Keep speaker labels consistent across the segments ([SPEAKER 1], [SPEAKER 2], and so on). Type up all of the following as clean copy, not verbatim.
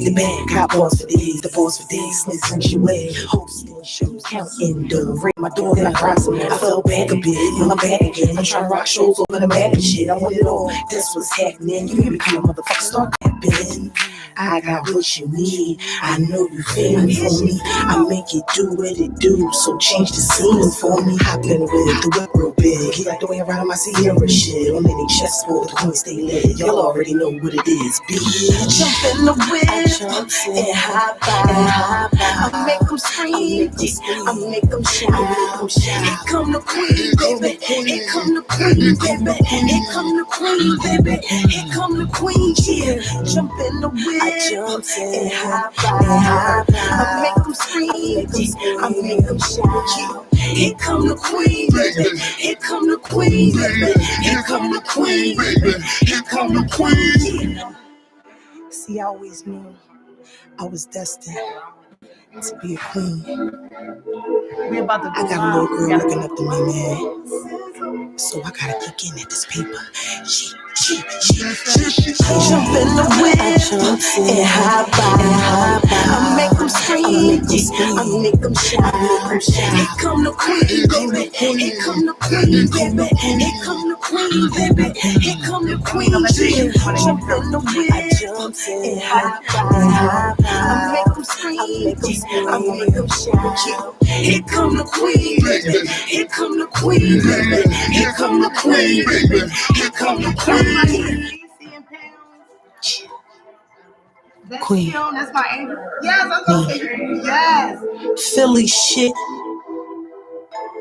[SPEAKER 1] to back, got balls for days, the balls for days, since you way. Hosting shows, counting the ring, my door got rising. I fell back a bit, now I'm back again. I'm trying to rock shows over the map and shit. I want it all, that's what's happening. You hear me, come motherfucker, start clapping. I got what you need, I know you feeling for me. I make it do what it do, so change the scene for me. Hopping with the whip real big, he like the way I ride on my Sierra shit. On any chessboard, the queen stay lit. Y'all already know what it is, bitch. Jump in the whip and hop out. I make them scream, I make them shout. Here come the queen, baby. Here come the queen, baby. Here come the queen, baby. Here come the queen, yeah. Jump in the whip and hop out. I make them scream, I make them shout. Here come the queen, baby. Here come the queen, baby. Here come the queen, baby. Here come the queen. See, I always knew I was destined to be a queen. I got a little girl looking up to me, man. So I gotta keep getting at this paper. Jump in the whip and hop out. I make them scream, I make them shout. Here come the queen, baby. Here come the queen, baby. Here come the queen, baby. Here come the queen, yeah. Jump in the whip and hop out. I make them scream, I make them shout. Here come the queen, baby. Here come the queen, baby. Here come the queen, baby. Here come the queen. Queen.
[SPEAKER 2] That's my angel. Yes, that's okay. Yes.
[SPEAKER 1] Philly shit.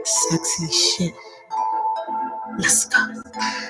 [SPEAKER 1] Sexy shit. Let's go.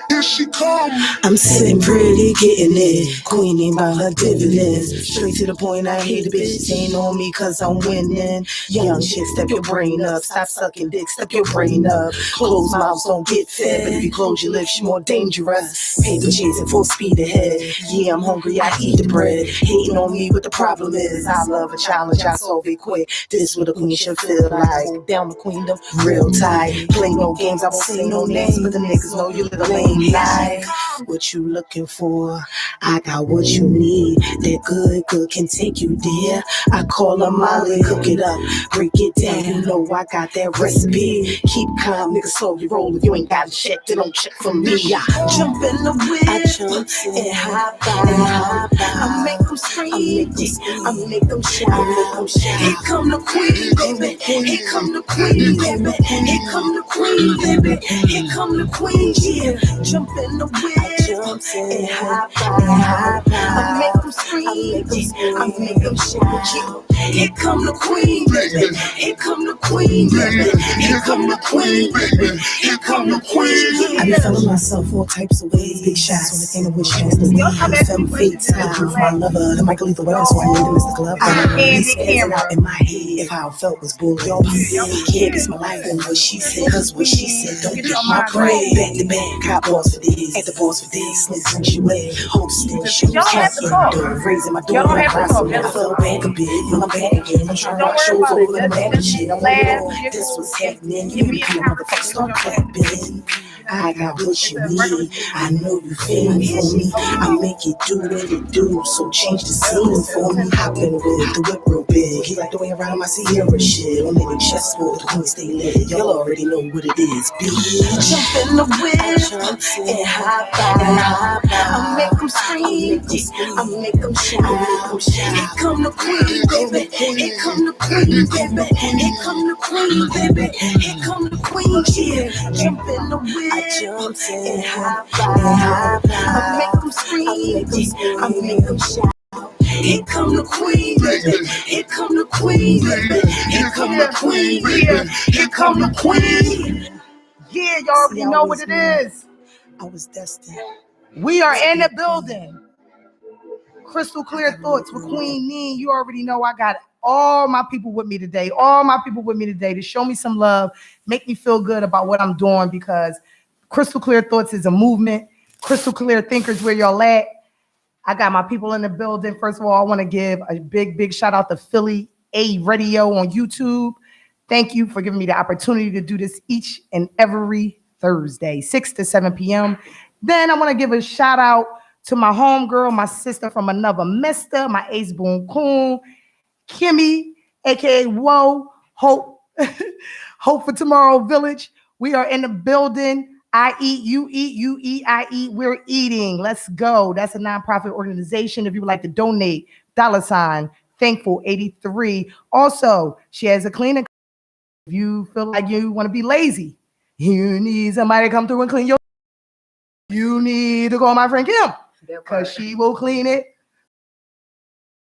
[SPEAKER 1] Here she come. I'm sitting pretty, getting it. Queen ain't about her dividends. Straight to the point, I hate the bitches. Ain't on me cause I'm winning. Young shit, step your brain up. Stop sucking dick, step your brain up. Closed mouths don't get fed. But if you close your lips, you're more dangerous. Paper chasing full speed ahead. Yeah, I'm hungry, I eat the bread. Hating on me, what the problem is. I love a challenge, I solve it quick. This what a queen should feel like. Down the queendom, real tight. Play no games, I won't say no names. But the niggas know you little lame like. What you looking for? I got what you need. That good can take you there. I call her Molly, cook it up, break it down. You know I got that recipe. Keep calm, nigga, slowly roll. If you ain't got a check, then don't check for me. I jump in the whip and hop out. I make them scream, I make them shout. Here come the queen, baby. Here come the queen, baby. Here come the queen, baby. Here come the queen, yeah. Jump in the whip and hop out. I make them scream, I make them shout. Here come the queen, baby. Here come the queen, baby. Here come the queen, baby. Here come the queen. I be feeling myself all types of ways. Big shots on the thing of which chance to win. I felt fate, I prove my lover. The Michael Lethal weapon, so I named him Mr. Glove. I be spazzing out in my head. If how I felt was bull, y'all kid, it's my life and what she said. Cause what she said, don't get my brain. Back to back, got balls for days. At the balls for days, since you way. Hosting shows, counting, raising my door. I fell back a bit, now I'm back again. I'm trying to rock shows over the map and shit. I want it all, this was happening. You hear me, motherfucker, start clapping. I got what you need, I know you feeling for me. I make it do what it do, so change the scene for me. Hopping with the whip real big, he like the way I ride on my Sierra shit. On any chessboard, the queen stay lit. Y'all already know what it is, bitch. Jump in the whip and hop out. I make them scream, I make them shout. Here come the queen, baby. Here come the queen, baby. Here come the queen, baby. Here come the queen, yeah. Jump in the whip and hop out. I make them scream, I make them shout. Here come the queen, baby. Here come the queen, baby. Here come the queen, baby. Here come the queen.
[SPEAKER 2] Yeah, y'all already know what it is.
[SPEAKER 1] I was destined.
[SPEAKER 2] We are in the building. Crystal Clear Thoughts with Queen Neen. You already know I got all my people with me today. All my people with me today to show me some love, make me feel good about what I'm doing, because Crystal Clear Thoughts is a movement. Crystal Clear Thinkers, where y'all at. I got my people in the building. First of all, I want to give a big shout out to Philly A Radio on YouTube. Thank you for giving me the opportunity to do this each and every Thursday, 6 to 7 p.m. Then I want to give a shout out To my homegirl, my sister from another mister, my ace boon coon, Kimmy, aka Whoa, Hope, Hope for Tomorrow Village. We are in the building. I eat, you eat, you eat, I eat. We're eating. Let's go. That's a nonprofit organization. If you would like to donate, $ Thankful 83. Also, she has a cleaning. If you feel like you want to be lazy, you need somebody to come through and clean your. You need to call my friend Kim because she will clean it.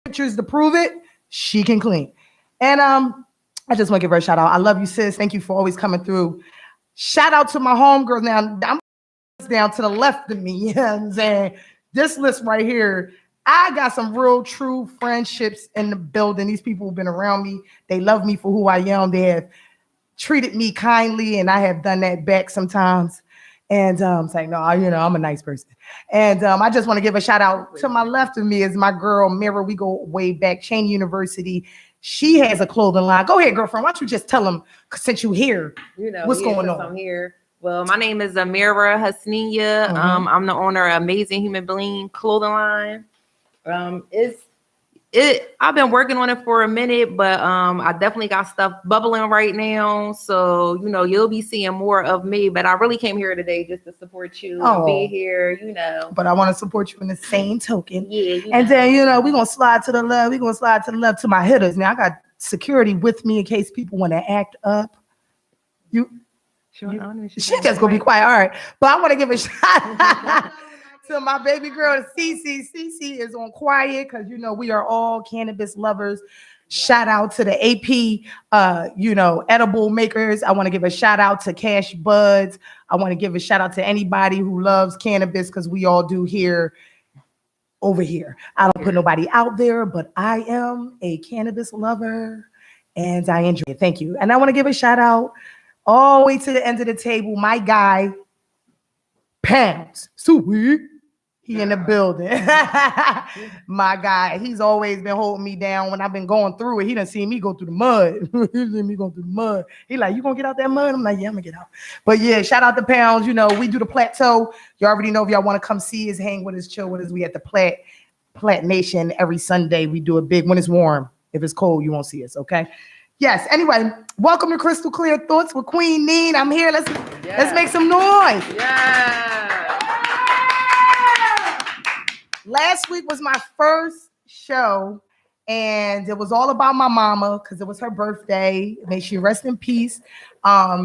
[SPEAKER 2] Pictures to prove it. She can clean. And I just want to give her a shout out. I love you, sis. Thank you for always coming through. Shout out to my homegirls. Now, I'm down to the left of me. You know what I'm saying? This list right here, I got some real true friendships in the building. These people have been around me. They love me for who I am. They have treated me kindly, and I have done that back sometimes. And it's like, no, you know, I'm a nice person. And I just want to give a shout out to my left of me is my girl, Mira. We go way back, Cheney University. She has a clothing line. Go ahead, girlfriend. Why don't you just tell them, since you're here, you know, what's going on?
[SPEAKER 3] I'm here. Well, my name is Amira Hasniya. I'm the owner of Amazing Human Being Clothing Line. I've been working on it for a minute, but I definitely got stuff bubbling right now. So, you know, you'll be seeing more of me, but I really came here today just to support you and be here, you know.
[SPEAKER 2] But I want to support you in the same token. Yeah. And then, you know, we're going to slide to the left. We're going to slide to the left to my hitters. Now, I got security with me in case people want to act up. She just going to be quiet. All right. But I want to give a shout to my baby girl, Cece. Cece is on quiet because, you know, we are all cannabis lovers. Shout out to the AP, you know, edible makers. I want to give a shout out to Cash Buds. I want to give a shout out to anybody who loves cannabis because we all do here, over here. I don't put nobody out there, but I am a cannabis lover and I enjoy it. Thank you. And I want to give a shout out all the way to the end of the table. My guy, Pounds. Sweet. He in the building. My guy, he's always been holding me down when I've been going through it. He done seen me go through the mud. He like, you gonna get out that mud? I'm like, yeah, I'm gonna get out. But yeah, shout out to Pounds. You know, we do the Plateau. You already know if y'all want to come see us, hang with us, chill with us. We at the Plat Nation every Sunday. We do it big when it's warm. If it's cold, you won't see us, okay? Yes, anyway, welcome to Crystal Clear Thoughts with Queen Neen. I'm here. Let's make some noise.
[SPEAKER 3] Yeah.
[SPEAKER 2] Last week was my first show, and it was all about my mama because it was her birthday. May she rest in peace.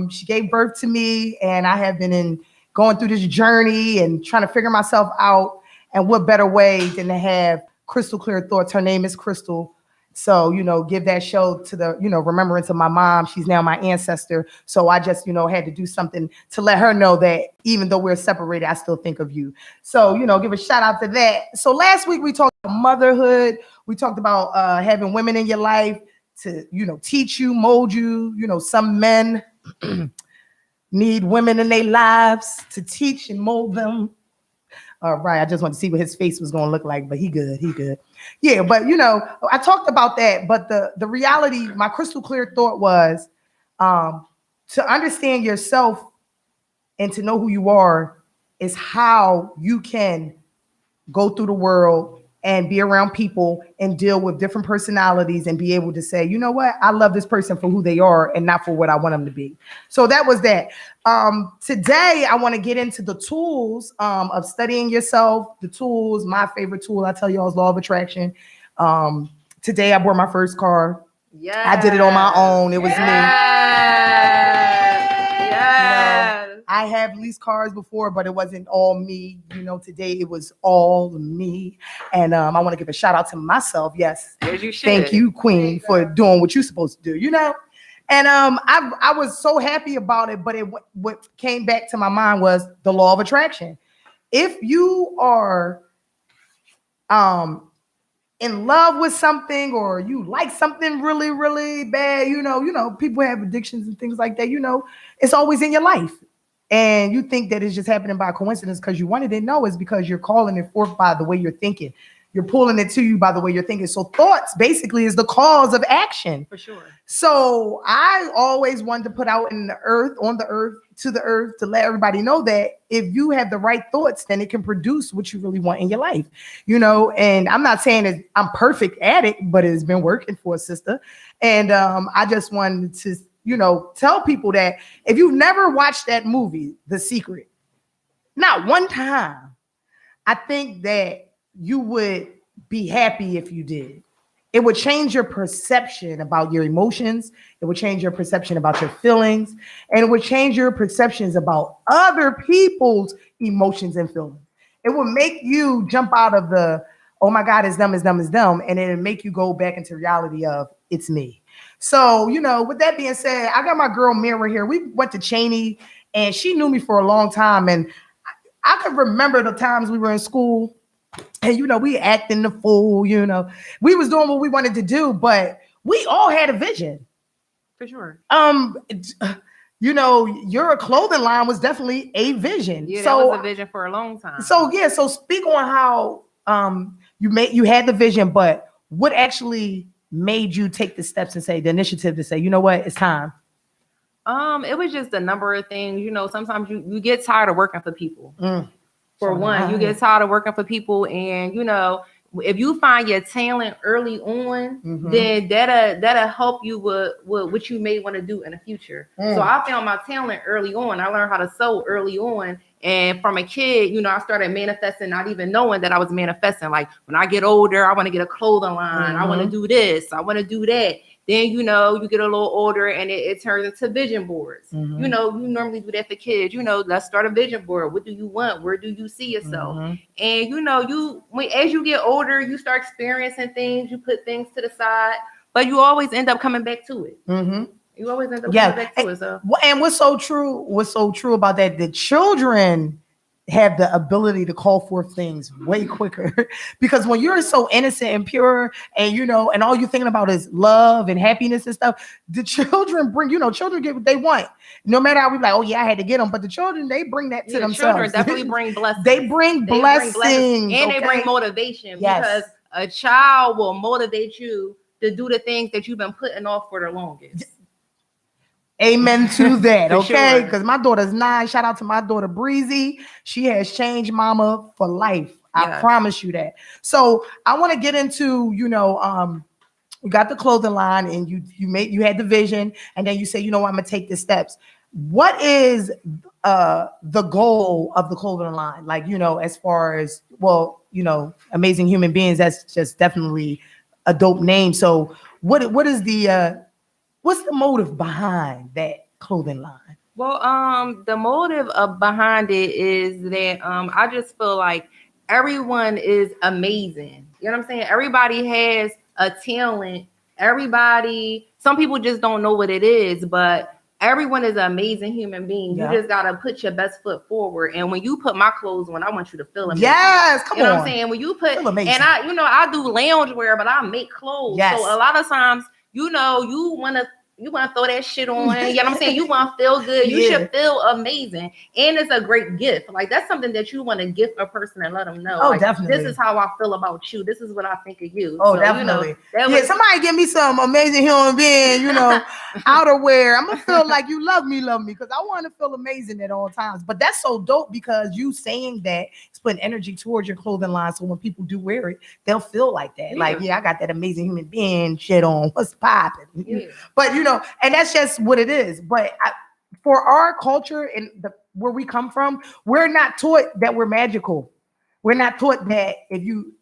[SPEAKER 2] She gave birth to me, and I have been going through this journey and trying to figure myself out. And what better way than to have Crystal Clear Thoughts? Her name is Crystal. So, you know, give that show to the, you know, remembrance of my mom. She's now my ancestor. So I just, you know, had to do something to let her know that even though we're separated, I still think of you. So, you know, give a shout out to that. So last week we talked about motherhood. We talked about having women in your life to, you know, teach you, mold you. You know, some men need women in their lives to teach and mold them. All right, I just wanted to see what his face was going to look like, but he good. Yeah, but you know, I talked about that, but the reality, my crystal clear thought was to understand yourself and to know who you are is how you can go through the world and be around people and deal with different personalities and be able to say, you know what, I love this person for who they are and not for what I want them to be. So that was that. Today, I want to get into the tools of studying yourself, the tools. My favorite tool, I tell y'all, is law of attraction. Today, I bought my first car. Yeah, I did it on my own. It was me. I have leased cars before, but it wasn't all me. You know, today it was all me. And I want to give a shout out to myself. Yes.
[SPEAKER 3] As you should.
[SPEAKER 2] Thank you, Queen, for doing what you're supposed to do, you know? And I was so happy about it, but what came back to my mind was the law of attraction. If you are in love with something or you like something really, really bad, you know, people have addictions and things like that, you know, it's always in your life. And you think that it's just happening by coincidence because you wanted it. No, it's because you're calling it forth by the way you're thinking. you're pulling it to you by the way you're thinking. So thoughts basically is the cause of action.
[SPEAKER 3] For sure.
[SPEAKER 2] So I always wanted to put out in the earth, on the earth, to the earth, to let everybody know that if you have the right thoughts, then it can produce what you really want in your life, you know. And I'm not saying that I'm perfect at it, but it's been working for a sister. And I just wanted to, you know, tell people that if you've never watched that movie, The Secret, not one time, I think that you would be happy if you did. It would change your perception about your emotions. It would change your perception about your feelings. And it would change your perceptions about other people's emotions and feelings. It would make you jump out of the, oh my God, it's them, it's them, it's them. And it would make you go back into reality of, it's me. So, you know, with that being said, I got my girl Mira here. We went to Cheney and she knew me for a long time. And I could remember the times we were in school. And, you know, we acting the fool, you know, we was doing what we wanted to do, but we all had a vision.
[SPEAKER 3] For sure.
[SPEAKER 2] You know, your clothing line was definitely a vision.
[SPEAKER 3] Yeah,
[SPEAKER 2] so,
[SPEAKER 3] that was a vision for a long time.
[SPEAKER 2] So, yeah. So speak on how you had the vision, but what actually made you take the steps and say the initiative to say, you know what, it's time?
[SPEAKER 3] It was just a number of things. You know, sometimes you get tired of working for people. For one, you get tired of working for people, and you know, if you find your talent early on, then that'll help you with what you may want to do in the future. So I found my talent early on. I learned how to sew early on, and from a kid, you know, I started manifesting, not even knowing that I was manifesting. Like when I get older, I want to get a clothing line. I want to do this. I want to do that. Then, you know, you get a little older and it turns into vision boards. You know, you normally do that for kids. You know, let's start a vision board. What do you want? Where do you see yourself? And, you know, as you get older, you start experiencing things. You put things to the side, but you always end up coming back to it. You always end up coming back to it. So.
[SPEAKER 2] And what's so true about that, the children have the ability to call forth things way quicker because when you're so innocent and pure and, you know, and all you're thinking about is love and happiness and stuff, the children get what they want. No matter how we like, oh yeah, I had to get them, but the children, they bring that to themselves.
[SPEAKER 3] Children definitely bring blessings.
[SPEAKER 2] They bring blessings.
[SPEAKER 3] And they bring motivation because a child will motivate you to do the things that you've been putting off for the longest.
[SPEAKER 2] Amen to that, okay?
[SPEAKER 3] Sure.
[SPEAKER 2] Because my daughter's 9. Shout out to my daughter Breezy. She has changed mama for life. I promise you that. So I want to get into, you know, you got the clothing line and you had the vision, and then you say, you know what, I'm gonna take the steps. What is the goal of the clothing line? Like, you know, as far as, well, you know, Amazing Human Beings, that's just definitely a dope name. So what is the what's the motive behind that clothing line?
[SPEAKER 3] Well, the motive behind it is that I just feel like everyone is amazing. You know what I'm saying? Everybody has a talent. Some people just don't know what it is, but everyone is an amazing human being. You just gotta put your best foot forward. And when you put my clothes on, I want you to feel amazing.
[SPEAKER 2] Yes, come on.
[SPEAKER 3] You know what I'm saying? When you put, and I do lounge wear, but I make clothes.
[SPEAKER 2] Yes.
[SPEAKER 3] So a lot of times, you know, you want to throw that shit on. You know what I'm saying? You want to feel good. You should feel amazing. And it's a great gift. Like, that's something that you want to gift a person and let them know.
[SPEAKER 2] Oh,
[SPEAKER 3] like,
[SPEAKER 2] definitely.
[SPEAKER 3] This is how I feel about you. This is what I think of you.
[SPEAKER 2] Oh,
[SPEAKER 3] so,
[SPEAKER 2] definitely.
[SPEAKER 3] You know,
[SPEAKER 2] somebody give me some Amazing Human Being, you know, outerwear. I'm going to feel like you love me, because I want to feel amazing at all times. But that's so dope because you saying that it's putting energy towards your clothing line. So when people do wear it, they'll feel like that. Like, I got that Amazing Human Being shit on. What's popping? Yeah. But, you know, and that's just what it is. But for our culture and where we come from, we're not taught that we're magical. We're not taught that if you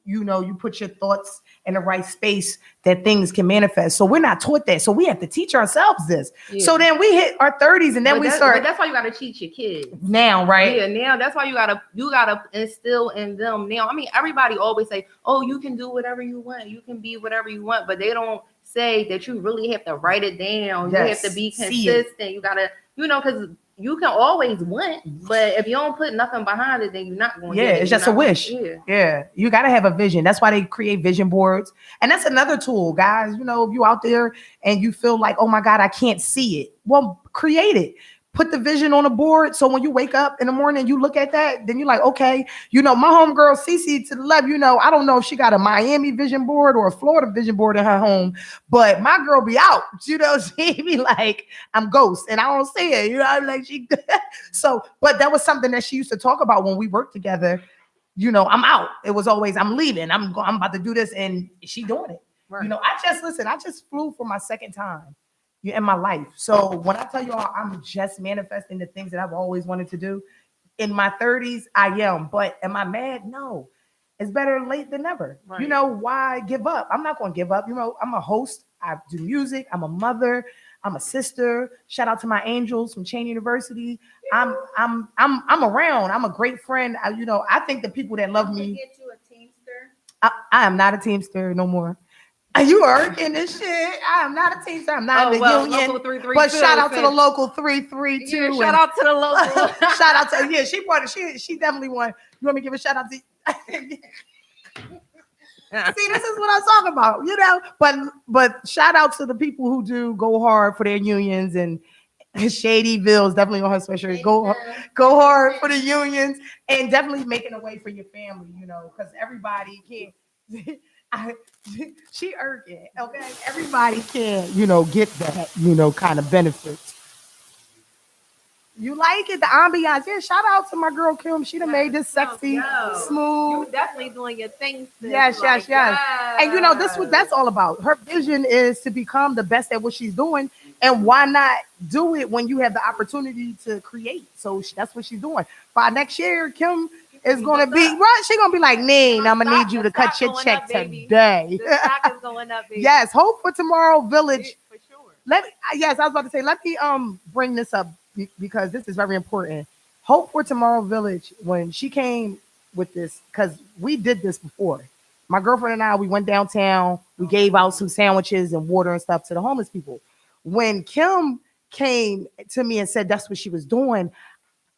[SPEAKER 2] put your thoughts in the right space, that things can manifest. So we're not taught that. So we have to teach ourselves this. Yeah. So then we hit our 30s and then we start.
[SPEAKER 3] But that's why you got to teach your kids
[SPEAKER 2] now, right?
[SPEAKER 3] Yeah, now that's why you gotta instill in them now. I mean, everybody always say, "Oh, you can do whatever you want. You can be whatever you want," but they don't say that you really have to write it down. Yes. You have to be consistent. You gotta, because you can always want, but if you don't put nothing behind it, then you're not going to get it.
[SPEAKER 2] It's just a wish. Yeah. You got to have a vision. That's why they create vision boards. And that's another tool, guys. You know, if you out there and you feel like, oh my God, I can't see it. Well, create it. put the vision on the board. So when you wake up in the morning, you look at that, then you're like, okay, you know, my homegirl Cece to the left, you know, I don't know if she got a Miami vision board or a Florida vision board in her home, but my girl be out, you know, she be like, I'm ghost and I don't see it, you know, I'm like, she, so, but that was something that she used to talk about when we worked together. You know, I'm out. It was always, I'm leaving. I'm about to do this. And she doing it. Right. You know, I just flew for my second time in my life. So when I tell y'all I'm just manifesting the things that I've always wanted to do in my 30s, I am. But am I mad? No. It's better late than never. Right. You know, why give up? I'm not going to give up. You know, I'm a host. I do music. I'm a mother. I'm a sister. Shout out to my angels from Chain University. I'm around. I'm a great friend. You know, I think the people that love me. Get you a teamster. I am not a teamster no more. You are in this shit. I am not a teamster. I'm not in the union. But shout out to the local 332.
[SPEAKER 3] Yeah, shout out to the local.
[SPEAKER 2] Shout out to she definitely won. You want me to give a shout out to See, this is what I'm talking about, you know. But shout out to the people who do go hard for their unions, and Shadyville's definitely on her sweatshirt. Go hard for the unions, and definitely making a way for your family, you know, because everybody can't. She urgent, okay? Everybody can, you know, get that, you know, kind of benefits. You like it, the ambiance. Yeah, shout out to my girl Kim. She done made this sexy, smooth.
[SPEAKER 3] You're definitely doing your thing.
[SPEAKER 2] Yes. And you know, this what that's all about. Her vision is to become the best at what she's doing. And why not do it when you have the opportunity to create? So that's what she's doing. By next year, Kim is going to be right. She's going to be like, Neen, I'm going to need you to cut your check today.
[SPEAKER 3] The stock is going up, baby.
[SPEAKER 2] Yes, Hope for Tomorrow Village. For sure. I was about to say, let me bring this up because this is very important. Hope for Tomorrow Village, when she came with this, because we did this before. My girlfriend and I, we went downtown. We gave out some sandwiches and water and stuff to the homeless people. When Kim came to me and said that's what she was doing,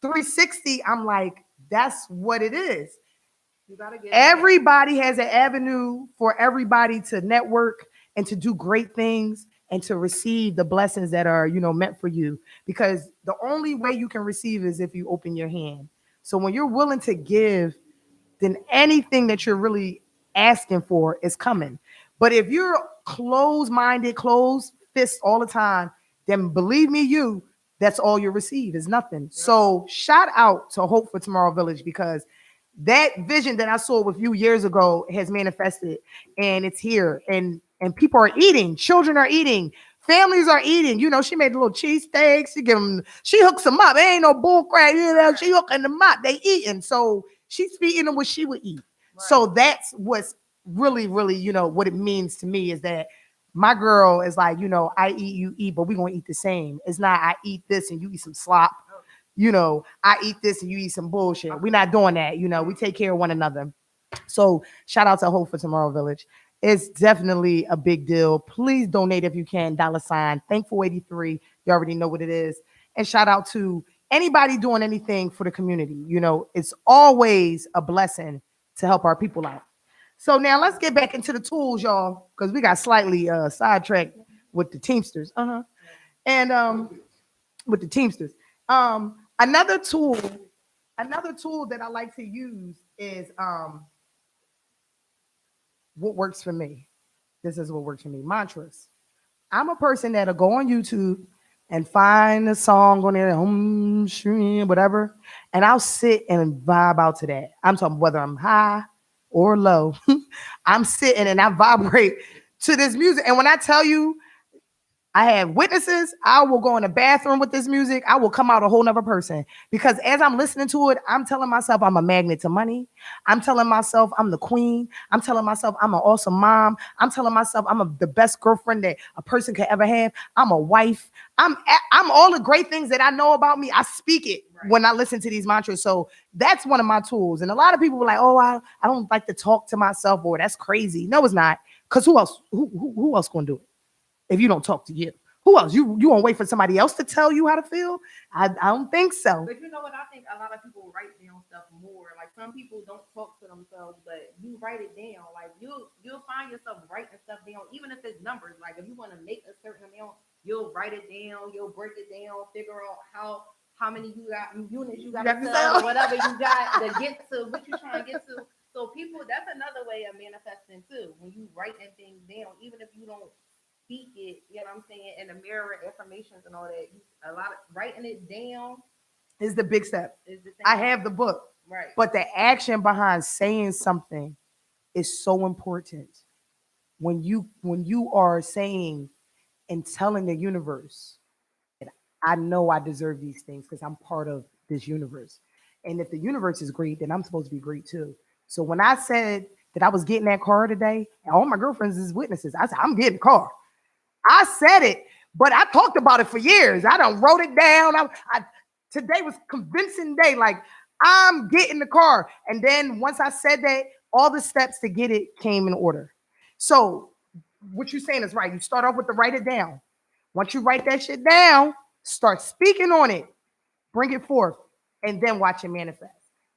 [SPEAKER 2] 360, I'm like, that's what it is. You gotta get everybody has an avenue for everybody to network and to do great things and to receive the blessings that are, you know, meant for you. Because the only way you can receive is if you open your hand. So when you're willing to give, then anything that you're really asking for is coming. But if you're closed-minded, closed fist all the time, then believe me, that's all you receive is nothing. Yeah. So shout out to Hope for Tomorrow Village, because that vision that I saw with you years ago has manifested and it's here. And people are eating, children are eating, families are eating. You know, she made a little cheesesteaks. She hooks them up. It ain't no bull crap. You know, she hooking them up. They eating. So she's feeding them what she would eat. Right. So that's what's really, really, you know, what it means to me is that my girl is like, you know, I eat, you eat, but we're going to eat the same. It's not I eat this and you eat some slop. You know, I eat this and you eat some bullshit. We're not doing that. You know, we take care of one another. So shout out to Hope for Tomorrow Village. It's definitely a big deal. Please donate if you can. $ Thankful83. You already know what it is. And shout out to anybody doing anything for the community. You know, it's always a blessing to help our people out. So now let's get back into the tools, y'all, because we got slightly sidetracked with the Teamsters. And with the Teamsters. Another tool that I like to use is what works for me. This is what works for me. Mantras. I'm a person that'll go on YouTube and find a song on there, whatever, and I'll sit and vibe out to that. I'm talking whether I'm high or low. I'm sitting and I vibrate to this music. And when I tell you, I have witnesses. I will go in the bathroom with this music. I will come out a whole nother person, because as I'm listening to it, I'm telling myself I'm a magnet to money. I'm telling myself I'm the queen. I'm telling myself I'm an awesome mom. I'm telling myself I'm the best girlfriend that a person could ever have. I'm a wife. I'm all the great things that I know about me. I speak it when I listen to these mantras. So that's one of my tools. And a lot of people were like, oh, I don't like to talk to myself, or that's crazy. No, it's not. Because who else gonna do it? If you don't talk to you, who else? You won't wait for somebody else to tell you how to feel? I don't think so.
[SPEAKER 3] But you know what? I think a lot of people write down stuff more. Like some people don't talk to themselves, but you write it down. Like you'll find yourself writing stuff down, even if it's numbers. Like if you want to make a certain amount you'll write it down, you'll break it down, figure out how many units you got to sell, or whatever you got to get to what you're trying to get to. So people, that's another way of manifesting too. When you writing things down, even if you don't speak it, you know what I'm saying, in the mirror, affirmations and all that, a lot of writing it down
[SPEAKER 2] is the big step. I have the book, right? But the action behind saying something is so important. When you are saying and telling the universe, I know I deserve these things because I'm part of this universe. And if the universe is great, then I'm supposed to be great too. So when I said that I was getting that car today, and all my girlfriends is witnesses, I said, I'm getting a car. I said it, but I talked about it for years. I done wrote it down. Today was convincing day. Like, I'm getting the car. And then once I said that, all the steps to get it came in order. So what you're saying is right. You start off with the write it down. Once you write that shit down, start speaking on it, bring it forth, and then watch it manifest.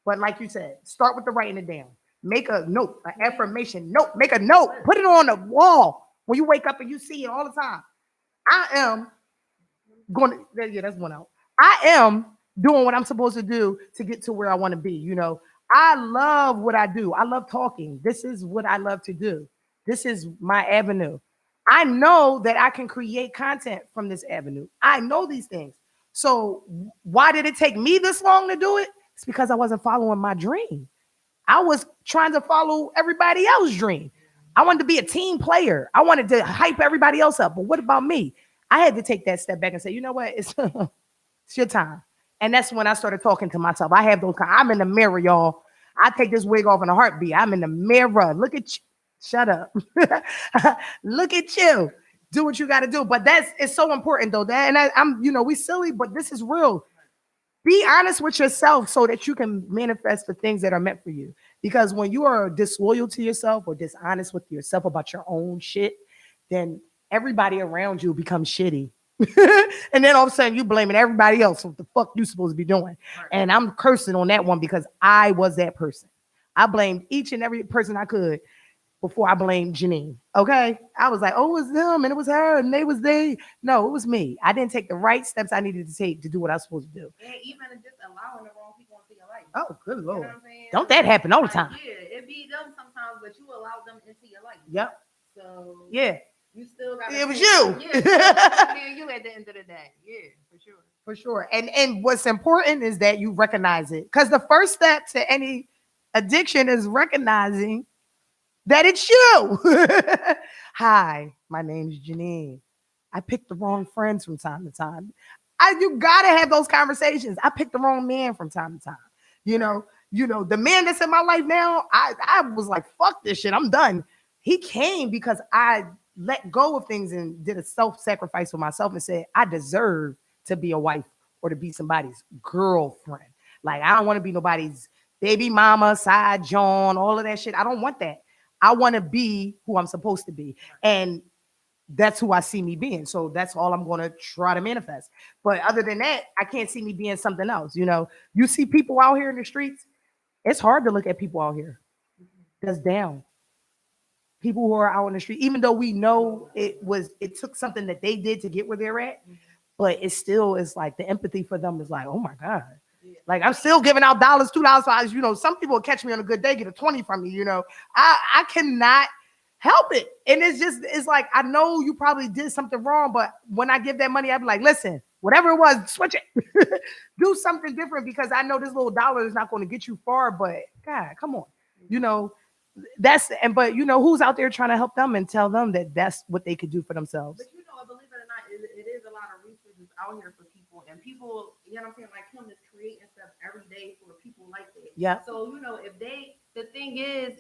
[SPEAKER 2] But like you said, start with the writing it down. Make a note, an affirmation note. Make a note. Put it on the wall when you wake up and you see it all the time. I am going to, yeah, that's one out. I am doing what I'm supposed to do to get to where I want to be. You know, I love what I do. I love talking. This is what I love to do. This is my avenue. I know that I can create content from this avenue. I know these things. So why did it take me this long to do it? It's because I wasn't following my dream. I was trying to follow everybody else's dream. I wanted to be a team player. I wanted to hype everybody else up. But what about me? I had to take that step back and say, you know what? It's your time. And that's when I started talking to myself. I have those I'm in the mirror, y'all. I take this wig off in a heartbeat. I'm in the mirror. Look at you. Shut up. Look at you. Do what you got to do. But it's so important though. I'm, we silly, but this is real. Be honest with yourself so that you can manifest the things that are meant for you. Because when you are disloyal to yourself or dishonest with yourself about your own shit, then everybody around you becomes shitty. And then all of a sudden you blaming everybody else for what the fuck you supposed to be doing. And I'm cursing on that one because I was that person. I blamed each and every person I could before I blamed Janine. Okay. I was like, oh, it was them and it was her and they. No, it was me. I didn't take the right steps I needed to take to do what I was supposed to do.
[SPEAKER 3] And even just allowing the wrong people into your life.
[SPEAKER 2] Oh, good Lord. You know what I'm saying? Don't that happen all the time?
[SPEAKER 3] Yeah, it be them sometimes, but you allow them into your life.
[SPEAKER 2] Yep.
[SPEAKER 3] So
[SPEAKER 2] yeah.
[SPEAKER 3] You still got
[SPEAKER 2] it was you.
[SPEAKER 3] Yeah, you at the end of the day. Yeah, for sure.
[SPEAKER 2] For sure. And what's important is that you recognize it. Because the first step to any addiction is recognizing that it's you. Hi, my name's Janine. I picked the wrong friends from time to time. You gotta have those conversations. I picked the wrong man from time to time. You know, the man that's in my life now, I was like, fuck this shit. I'm done. He came because I let go of things and did a self-sacrifice for myself and said, I deserve to be a wife or to be somebody's girlfriend. Like, I don't want to be nobody's baby mama, side John, all of that shit. I don't want that. I want to be who I'm supposed to be. And that's who I see me being. So that's all I'm going to try to manifest. But other than that, I can't see me being something else. You see people out here in the streets. It's hard to look at people out here that's down. People who are out in the street, even though we know it took something that they did to get where they're at, but it still is like the empathy for them is like, oh my God. Like, I'm still giving out $2, $5. Some people will catch me on a good day, get a 20 from me, I cannot help it. And it's like, I know you probably did something wrong, but when I give that money, I'd be like, listen, whatever it was, switch it. Do something different because I know this little dollar is not going to get you far, but God, come on. But who's out there trying to help them and tell them that that's what they could do for themselves.
[SPEAKER 3] But believe it or not, it is a lot of resources out here for people, and people, what I'm saying, like him is creating stuff every day for people like that.
[SPEAKER 2] Yeah.
[SPEAKER 3] So if the thing is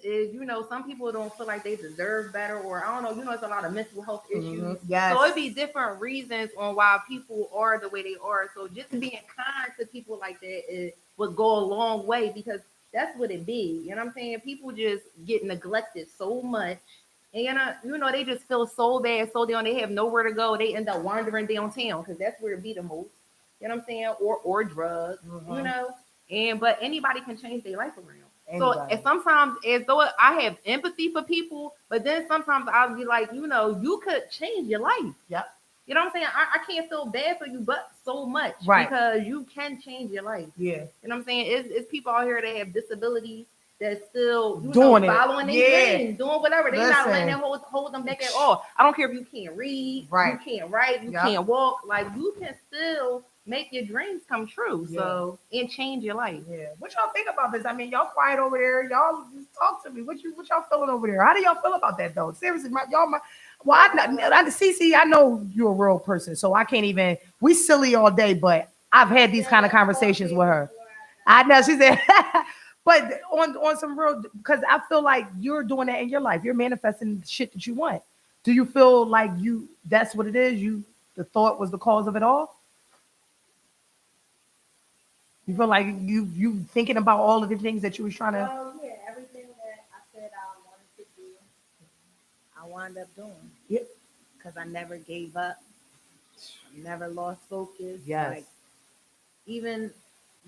[SPEAKER 3] some people don't feel like they deserve better, or I don't know, it's a lot of mental health issues.
[SPEAKER 2] Mm-hmm. Yes.
[SPEAKER 3] So it'd be different reasons on why people are the way they are. So just being kind to people like that would go a long way because that's what it be. You know what I'm saying? People just get neglected so much. And, they just feel so bad, so down. They have nowhere to go. They end up wandering downtown because that's where it be the most. You know what I'm saying? Or drugs, but anybody can change their life around. Anybody. So and sometimes, as though I have empathy for people, but then sometimes I'll be like, you could change your life.
[SPEAKER 2] Yep.
[SPEAKER 3] You know what I'm saying? I can't feel bad for you, but so much.
[SPEAKER 2] Right.
[SPEAKER 3] Because you can change your life.
[SPEAKER 2] Yeah.
[SPEAKER 3] You know what I'm saying? It's people out here that have disabilities that still following their dreams, doing whatever. They're not letting them hold them back at all. I don't care if you can't read, you can't write, you can't walk. Like, you can still make your dreams come true. So, and change your life.
[SPEAKER 2] Yeah. What y'all think about this? I mean, y'all quiet over there. Y'all just talk to me. What y'all feeling over there? How do y'all feel about that though? Seriously, Cece, I know you're a real person, so I can't even. We silly all day, but I've had these kind of conversations with her. I know she said, but on some real, because I feel like you're doing that in your life. You're manifesting shit that you want. Do you feel like that's what it is? The thought was the cause of it all? You feel like you thinking about all of the things that you was trying to.
[SPEAKER 4] Yeah, everything that I said I wanted to do, I wound up doing.
[SPEAKER 2] Yeah.
[SPEAKER 4] Because I never gave up. I never lost focus.
[SPEAKER 2] Yes.
[SPEAKER 4] Like, even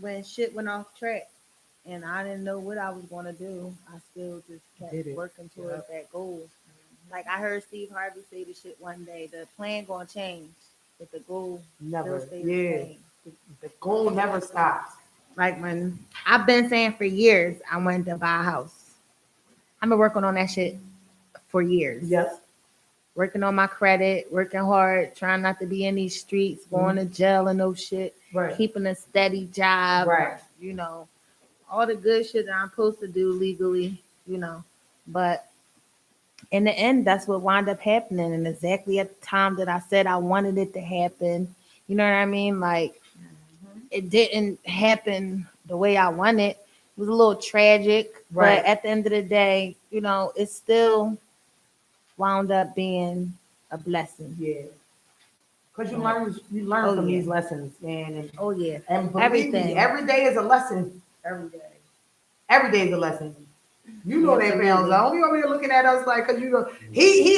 [SPEAKER 4] when shit went off track and I didn't know what I was going to do, I still just kept working towards that goal. Like, I heard Steve Harvey say the shit one day, the plan going to change, but the goal
[SPEAKER 2] never
[SPEAKER 4] still stays the same.
[SPEAKER 2] The goal never stops.
[SPEAKER 4] Like, when I've been saying for years, I wanted to buy a house. I've been working on that shit for years.
[SPEAKER 2] Yes.
[SPEAKER 4] Working on my credit, working hard, trying not to be in these streets, going to jail and no shit.
[SPEAKER 2] Right.
[SPEAKER 4] Keeping a steady job.
[SPEAKER 2] Right.
[SPEAKER 4] You know, all the good shit that I'm supposed to do legally, you know. But in the end, that's what wound up happening. And exactly at the time that I said I wanted it to happen, you know what I mean? Like, it didn't happen the way I wanted. It was a little tragic.
[SPEAKER 2] Right.
[SPEAKER 4] But at the end of the day, you know, it still wound up being a blessing.
[SPEAKER 2] Yeah. Because you learn from these lessons, man. And, and
[SPEAKER 4] everything.
[SPEAKER 2] Me, every day is a lesson. Every day. Every day is a lesson. You know that, man. Don't be over here looking at us like, because you know, he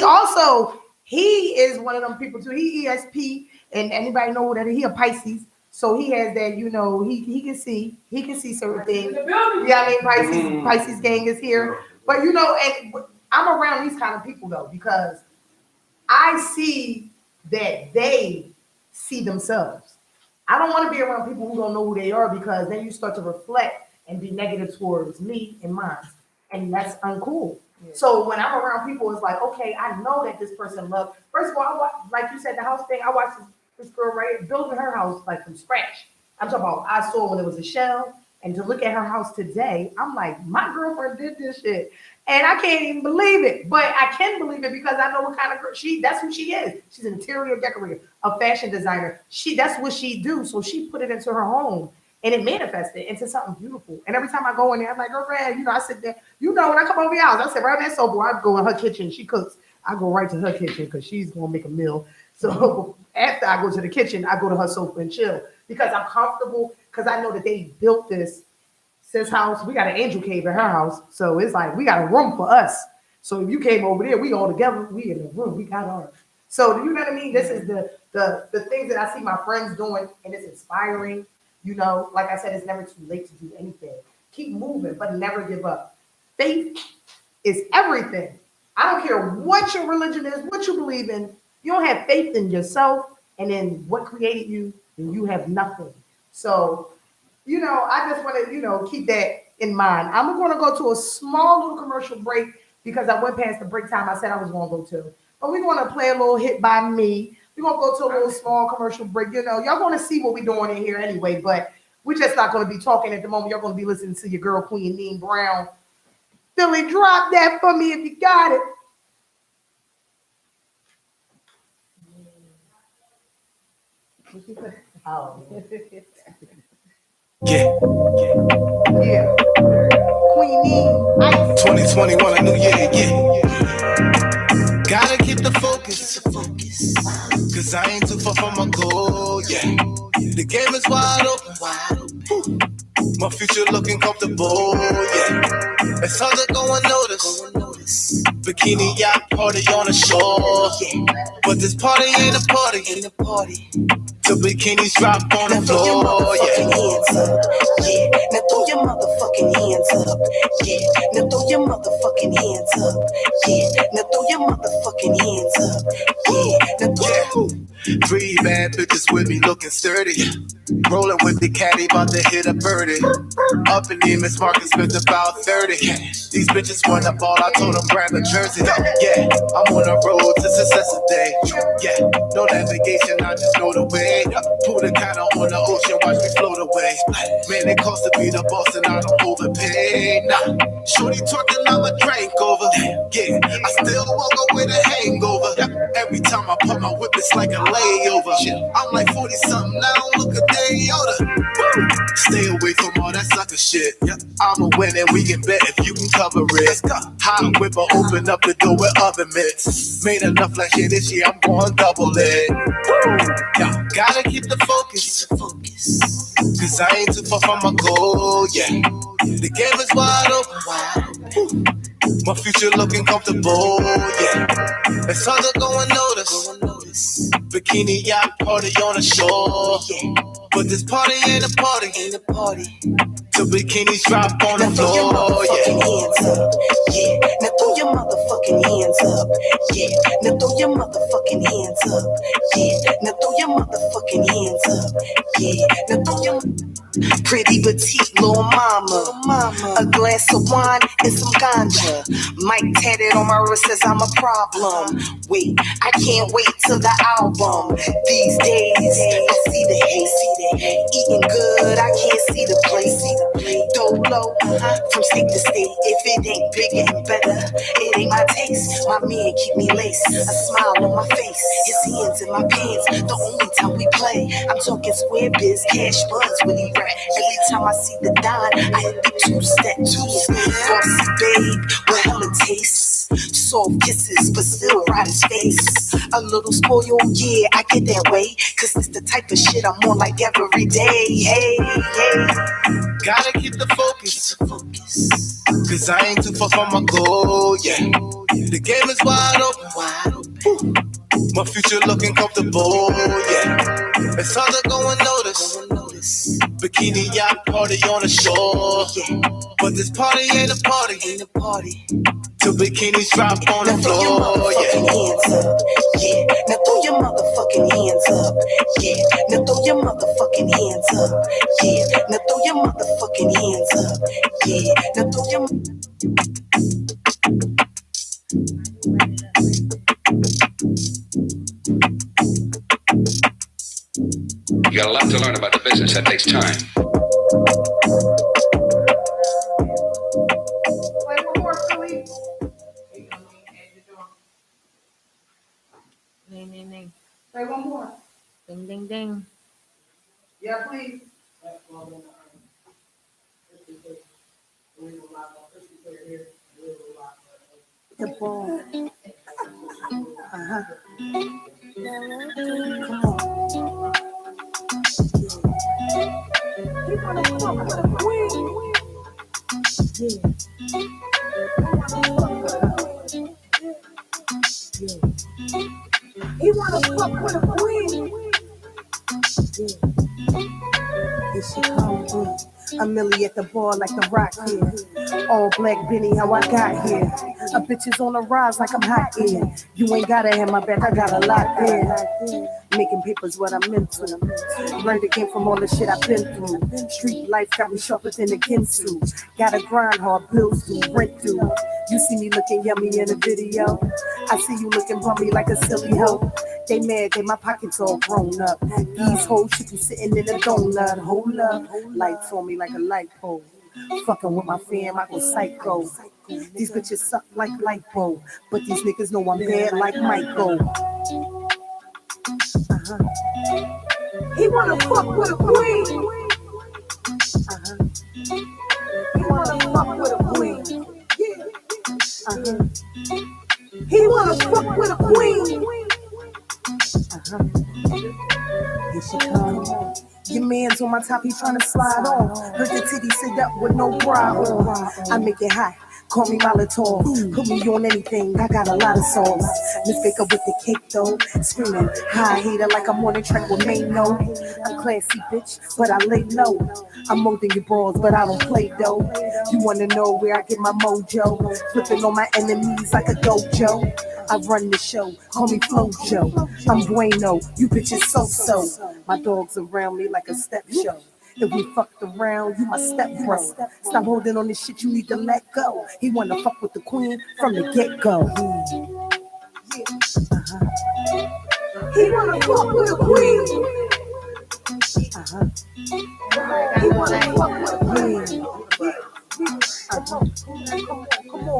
[SPEAKER 2] is one of them people too. He ESP, and anybody know that he a Pisces. So he has that, you know, he can see certain things. Yeah, I mean, Pisces gang is here. But you know, and I'm around these kind of people though, because I see that they see themselves. I don't want to be around people who don't know who they are, because then you start to reflect and be negative towards me and mine. And that's uncool. Yeah. So when I'm around people, it's like, okay, I know that this person loves. First of all, like you said, the house thing, I watched this girl building her house like from scratch. I'm talking about, I saw when it was a shell, and to look at her house today, I'm like, my girlfriend did this shit. And I can't even believe it, but I can believe it because I know what kind of girl that's who she is. She's an interior decorator, a fashion designer. That's what she do. So she put it into her home and it manifested into something beautiful. And every time I go in there, I'm like, girlfriend, you know, I sit there, you know, when I come over your house, I sit right there, so I go in her kitchen, she cooks. I go right to her kitchen because she's going to make a meal. So after I go to the kitchen, I go to her sofa and chill because I'm comfortable, because I know that they built this house. We got an angel cave in her house. So it's like, we got a room for us. So if you came over there, we all together, we in the room, we got ours. So do you know what I mean? This is the things that I see my friends doing, and it's inspiring. You know, like I said, it's never too late to do anything. Keep moving, but never give up. Faith is everything. I don't care what your religion is, what you believe in. You don't have faith in yourself and in what created you, then you have nothing. So, you know, I just want to, you know, keep that in mind. I'm going to go to a small little commercial break because I went past the break time I said I was going to go to. But we're going to play a little hit by me. We're going to go to a little small commercial break. You know, y'all going to see what we're doing in here anyway, but we're just not going to be talking at the moment. Y'all going to be listening to your girl, Queen Neen Brown. Philly, drop that for me if you got it. Oh. Yeah. Queen Neen, Ice.
[SPEAKER 1] 2021, a new year, yeah. Gotta keep the focus. Cause I ain't too far from my goal, yeah. The game is wide open. My future looking comfortable, yeah. It's hard to go unnoticed. Bikini yacht party on the shore, yeah. But this party ain't a party. The bikinis drop on the floor, yeah.
[SPEAKER 5] Now throw your motherfucking hands up, yeah. Now throw your motherfucking hands up, yeah. Now throw your motherfucking hands up, yeah. Now throw your
[SPEAKER 1] 3 bad bitches with me looking sturdy. Rolling with the caddy, about to hit a birdie. Up in Neiman's Market, spent about 30. These bitches want the ball, I told them grab a jersey. Yeah, I'm on the road to success today. Yeah, no navigation, I just know the way. Pull the counter on the ocean, watch me float away. Man, it costs to be the boss and I don't overpay. Nah, shorty twerking, I'm a drink over. Yeah, I still woke up with a hangover. Every time I put my whip, it's like a layover. I'm like 40 something now, look a day older. Stay away from all that sucker shit. I'ma win and we can bet if you can cover it. Hot whipper, open up the door with oven mitts. Made enough last year, this year I'm going double it. Yeah, gotta keep the focus. Cause I ain't too far from my goal, yeah. The game is wide open. My future looking comfortable, yeah. It's hard to go and notice. Bikini yacht party on the shore, yeah. But this party ain't a party. Till bikinis drop on the floor, yeah.
[SPEAKER 5] Hands up, yeah. Now throw your motherfucking hands up, yeah. Now throw your motherfucking hands up, yeah. Now throw your motherfucking hands up, yeah. Now throw your pretty petite little mama, a glass of wine and some ganja. Mike tatted on my wrist says I'm a problem. Wait, I can't wait till the album. These days, I see the hate, eating good, I can't see the place. Dolo, from state to state. If it ain't bigger and better, it ain't my taste. My man keep me laced, a smile on my face, his hands in my pants. The only time we play, I'm talking square biz, cash buds when he rap. Every time I see the dime, I hit the two-step. Bossy babe with hella tastes, soft kisses, but still ride his face. A little spoiled, yeah, I get that way, cause it's the type of shit I'm on like every day. Hey.
[SPEAKER 1] Gotta keep the focus. Cause I ain't too far from my goal, yeah. The game is wide open. My future looking comfortable, yeah. It's hard to go and notice. Bikini yacht party on the shore, yeah. But this party ain't a party. Till bikinis drop on the floor, yeah.
[SPEAKER 5] Hands up, yeah. Now throw your motherfucking hands up, yeah. Now throw your motherfucking hands up, yeah. Now throw your motherfucking hands up, yeah. Now throw your.
[SPEAKER 6] You got a lot to learn about the business. That takes time.
[SPEAKER 2] Play one more, Philly.
[SPEAKER 4] Ding.
[SPEAKER 2] Play one more.
[SPEAKER 4] Ding.
[SPEAKER 2] Yeah, please. The ball. Come on. You wanna fuck with a queen? He wanna fuck with a queen. Here she comes. Amelia at the bar like the rock here. All black Benny, how I got here. A bitch is on the rise like I'm hot here. You ain't gotta have my back, I got a lot there. Making papers what I'm into. Learned again from all the shit I've been through. Street life got me sharper than the Kinsu. Gotta grind hard, bills due, rent due. You see me looking yummy in a video. I see you looking bummy like a silly hoe. They mad, they my pockets all grown up. These hoes should be sitting in a donut. Hold up, lights on me like a light pole. Fucking with my fam, I go psycho. These bitches suck like lipo, but these niggas know I'm bad like Michael. He wanna fuck with a queen. He wanna fuck with a queen. He wanna fuck with a queen. Here she comes. Your man's on my top, he tryna slide on. Heard the titty sit up with no bra on. I make it hot. Call me Molotov, put me on anything, I got a lot of songs. Miss Baker with the cake though, screaming, high hater like I'm on a track with Mano. I'm classy bitch, but I lay low. I'm molding your balls, but I don't play though. You wanna know where I get my mojo? Flipping on my enemies like a dojo.
[SPEAKER 1] I run the show, call me Flojo. I'm bueno, you bitches so-so. My dog's around me like a step show. If we fucked around, you my step bro. Stop holding on this shit, you need to let go. He wanna fuck with the queen from the get-go. He wanna fuck with the queen. He wanna fuck with the queen.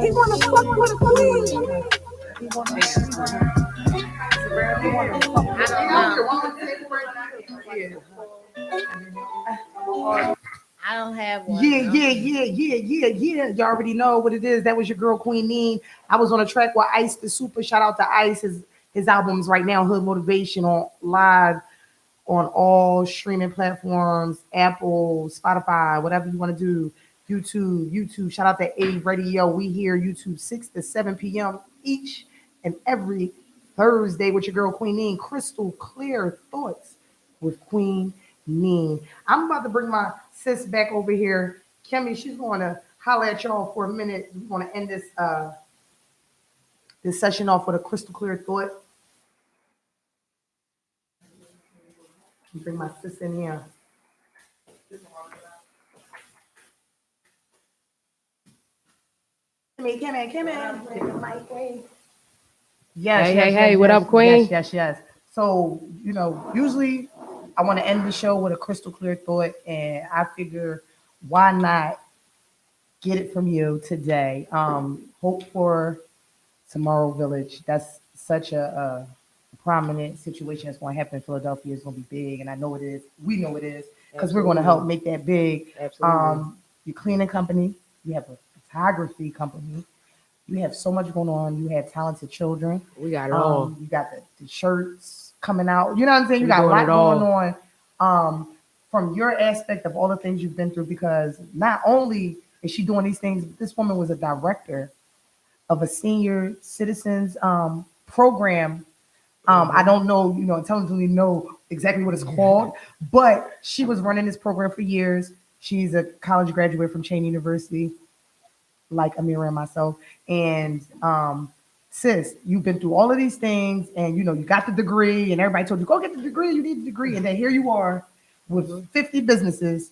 [SPEAKER 1] He wanna fuck with the queen.
[SPEAKER 4] I don't have one.
[SPEAKER 2] Yeah. You already know what it is. That was your girl Queen Neen. I was on a track with Ice the Super. Shout out to Ice. His albums right now, Hood Motivation, on live on all streaming platforms, Apple, Spotify, whatever you want to do. YouTube. Shout out to A Radio. We here YouTube 6 to 7 p.m. each and every Thursday with your girl Queen Neen. Crystal Clear Thoughts with Queen Neen. I'm about to bring my sis back over here. Kimmy, she's going to holler at y'all for a minute. We want to end this session off with a crystal clear thought. Bring my sis in here. Come in. Yes.
[SPEAKER 7] Hey, what up, Queen?
[SPEAKER 2] Yes. So, usually I want to end the show with a crystal clear thought, and I figure why not get it from you today? Hope for Tomorrow Village. That's such a prominent situation that's going to happen in Philadelphia. It's going to be big, and I know it is. We know it is, because we're going to help make that big.
[SPEAKER 7] Absolutely.
[SPEAKER 2] Your cleaning company, you have a photography company, you have so much going on. You have talented children.
[SPEAKER 7] We got it all.
[SPEAKER 2] You got the shirts coming out. You know what I'm saying? You got a lot going on. From your aspect of all the things you've been through, because not only is she doing these things, but this woman was a director of a senior citizens program. I don't know, intelligently know exactly what it's called, but she was running this program for years. She's a college graduate from Cheney University, like Amira and myself. And sis, you've been through all of these things, and you got the degree, and everybody told you, go get the degree, you need the degree. And then here you are with 50 businesses.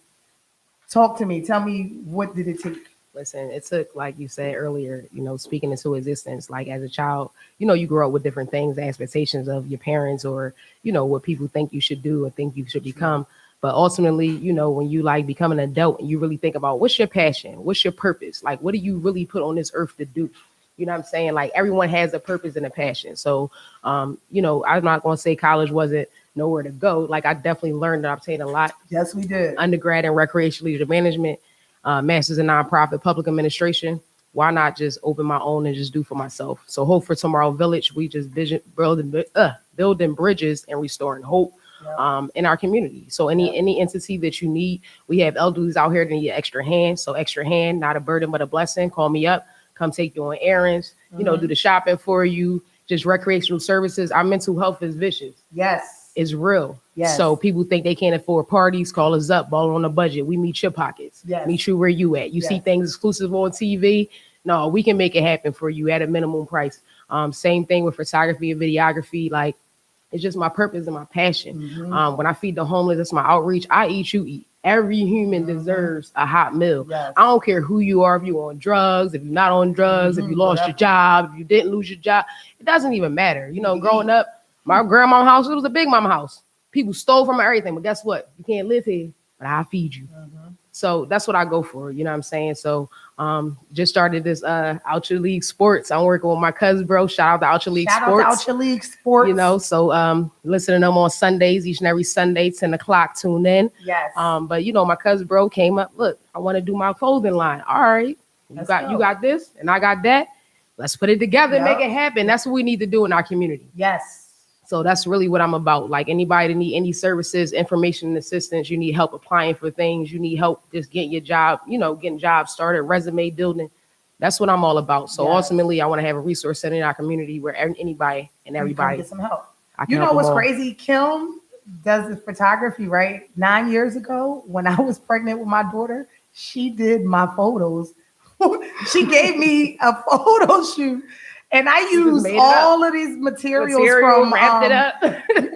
[SPEAKER 2] Talk to me. Tell me, what did it take?
[SPEAKER 7] Listen, it took, like you said earlier, speaking into existence. Like as a child, you grow up with different things, expectations of your parents, or, what people think you should do or think you should become. But ultimately, when you like become an adult and you really think about what's your passion, what's your purpose, like what do you really put on this earth to do? You know what I'm saying? Like everyone has a purpose and a passion. So, I'm not going to say college wasn't nowhere to go. Like I definitely learned and obtained a lot.
[SPEAKER 2] Yes, we did.
[SPEAKER 7] Undergrad in recreational leisure management, master's in nonprofit public administration. Why not just open my own and just do for myself? So Hope for Tomorrow Village, we just building bridges and restoring hope in our community. So any entity that you need, we have elders out here that need an extra hand. So extra hand, not a burden, but a blessing. Call me up, come take you on errands, do the shopping for you, just recreational services. Our mental health is vicious.
[SPEAKER 2] Yes.
[SPEAKER 7] It's real.
[SPEAKER 2] Yes.
[SPEAKER 7] So people think they can't afford parties, call us up, ball on a budget. We meet your pockets.
[SPEAKER 2] Yes.
[SPEAKER 7] Meet you where you at. You see things exclusive on TV. No, we can make it happen for you at a minimum price. Same thing with photography and videography. Like, it's just my purpose and my passion. When I feed the homeless, that's my outreach. I eat, you eat. Every human deserves a hot meal.
[SPEAKER 2] Yes.
[SPEAKER 7] I don't care who you are, if you're on drugs, if you're not on drugs, if you lost your job, if you didn't lose your job. It doesn't even matter. Growing up, my grandma's house, it was a big mama house. People stole from everything, but guess what? You can't live here, but I'll feed you. So that's what I go for. You know what I'm saying? So just started this Out Your League Sports. I'm working with my cousin, bro. Shout out to Out Your League Sports.
[SPEAKER 2] Shout out to Out Your League Sports.
[SPEAKER 7] So listen to them on Sundays, each and every Sunday, 10 o'clock, tune in.
[SPEAKER 2] Yes.
[SPEAKER 7] But my cousin, bro, came up, look, I want to do my clothing line. All right. You got this and I got that. Let's put it together and make it happen. That's what we need to do in our community.
[SPEAKER 2] Yes.
[SPEAKER 7] So that's really what I'm about. Like anybody that need any services, information, and assistance, you need help applying for things, you need help just getting your job, getting jobs started, resume building. That's what I'm all about. So ultimately, I want to have a resource center in our community where anybody and everybody
[SPEAKER 2] get some help.
[SPEAKER 7] You
[SPEAKER 2] know what's crazy? Kim does the photography, right? 9 years ago, when I was pregnant with my daughter, she did my photos. She gave me a photo shoot. And I
[SPEAKER 7] just
[SPEAKER 2] used
[SPEAKER 7] made it
[SPEAKER 2] all of these materials from
[SPEAKER 7] wrapped it up.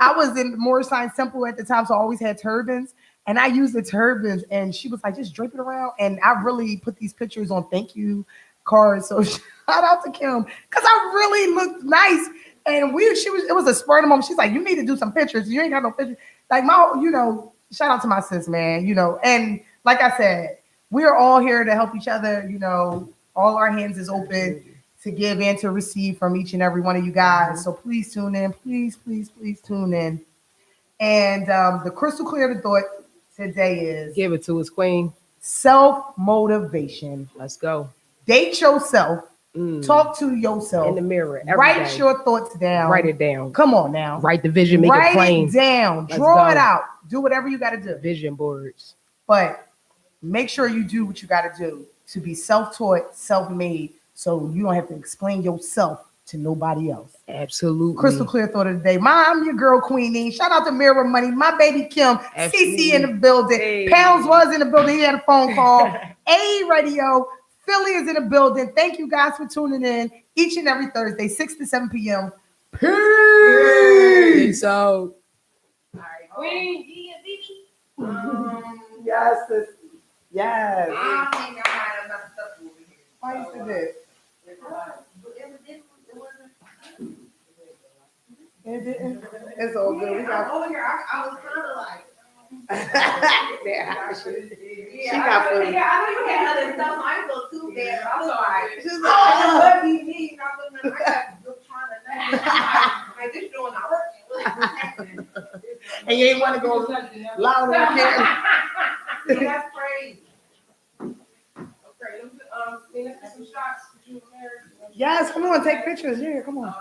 [SPEAKER 2] I was in Moorish Science Temple at the time, so I always had turbans. And I used the turbans, and she was like, just drape it around. And I really put these pictures on thank you cards. So shout out to Kim, because I really looked nice. And it was a spur of the moment. She's like, you need to do some pictures. You ain't got no pictures. Like shout out to my sis, man, and like I said, we're all here to help each other. All our hands is open to give and to receive from each and every one of you guys. So please tune in. Please, please, please tune in. And the crystal clear thought today is
[SPEAKER 7] give it to us, Queen.
[SPEAKER 2] Self-motivation.
[SPEAKER 7] Let's go.
[SPEAKER 2] Date yourself. Talk to yourself.
[SPEAKER 7] In the mirror.
[SPEAKER 2] Write your thoughts down.
[SPEAKER 7] Write it down.
[SPEAKER 2] Come on now.
[SPEAKER 7] Write the vision, make it plain.
[SPEAKER 2] Write it down. Draw it out. Do whatever you got to do.
[SPEAKER 7] Vision boards.
[SPEAKER 2] But make sure you do what you got to do to be self-taught, self-made, so you don't have to explain yourself to nobody else.
[SPEAKER 7] Absolutely.
[SPEAKER 2] Crystal clear thought of the day. I'm your girl, Queenie. Shout out to Mirror Money, my baby Kim, CC in the building.
[SPEAKER 7] Hey.
[SPEAKER 2] Pounds was in the building. He had a phone call. AYEE Radio, Philly is in the building. Thank you guys for tuning in each and every Thursday, 6 to 7 p.m. Peace.
[SPEAKER 7] So,
[SPEAKER 3] Queen.
[SPEAKER 2] Yes, sis. Yes.
[SPEAKER 3] I think I had enough stuff over here.
[SPEAKER 2] Why you said that? It didn't. It's all good. We got
[SPEAKER 3] over here. I was kind of like.
[SPEAKER 2] she got food.
[SPEAKER 3] Yeah, I know you had other stuff. I didn't go too bad. I was like, she's like, what you need? I got trying to like, this doing not working.
[SPEAKER 2] And you ain't want to go louder again.
[SPEAKER 3] That's crazy. Okay, let's get some shots.
[SPEAKER 2] Yes, come on, take pictures. Yeah, come on.